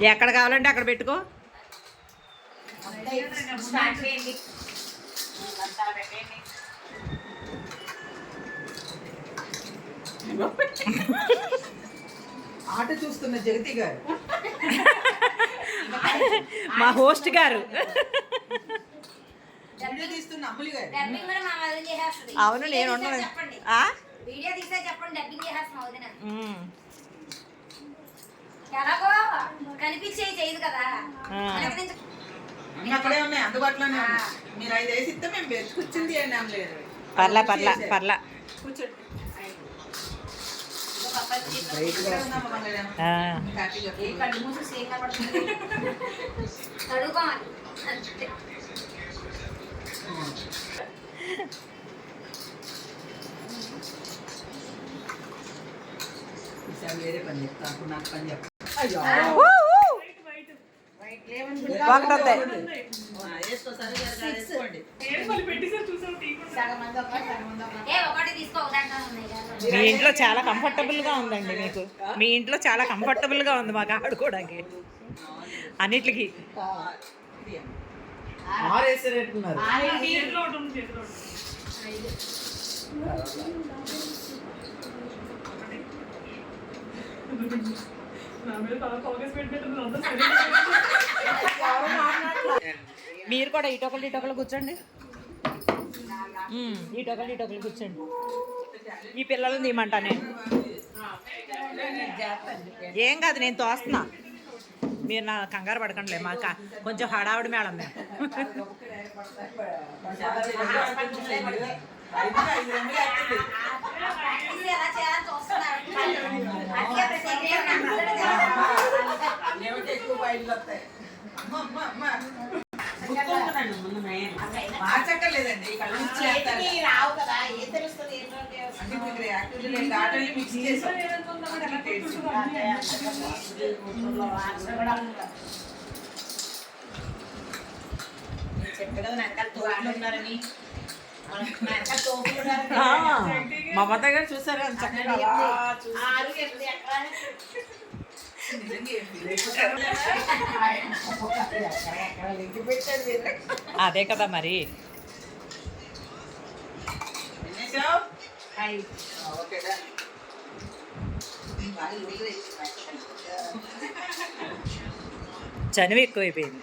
ఎక్కడ కావాలంటే అక్కడ పెట్టుకో. ఆట చూస్తున్న జగతి గారు మా హోస్ట్ గారు. అవును నేను వీడియో తీసే చెప్పండి, డబ్బింగ్ చేసేస్తాం వదిన. కనిపించేవి చేయదు కదా. అక్కడే ఉన్నాయి, అందుబాటులోనే ఉన్నాయి. మీరు 5 వేసి ఇస్తే మేము కూర్చుంది లేదు. పర్లా పర్లా పర్లా. కూర్చోండి. వేరే పని చెప్తా, నాకు పని చెప్తా. మీ ఇంట్లో చాలా కంఫర్టబుల్ గా ఉందండి మీకు. మీ ఇంట్లో చాలా కంఫర్టబుల్ గా ఉంది మాకు ఆడుకోవడానికి అన్నిటికి. మీరు కూడా ఇటొకలు కూర్చోండి. ఇటొకలు కూర్చోండి. ఈ పిల్లలను తీయమంటా నేను. ఏం కాదు, నేను తోస్తున్నా. మీరు నా కంగారు పడకండిలే, మాకు కొంచెం హడావుడి మేడం మేము. మార్చక్కర్లేదండి, రావు కదా, ఏం తెలుస్తుంది. మిక్స్ చేసాం. మమత గారు చూసారు అదే కదా మరి. చనువు ఎక్కువైపోయింది.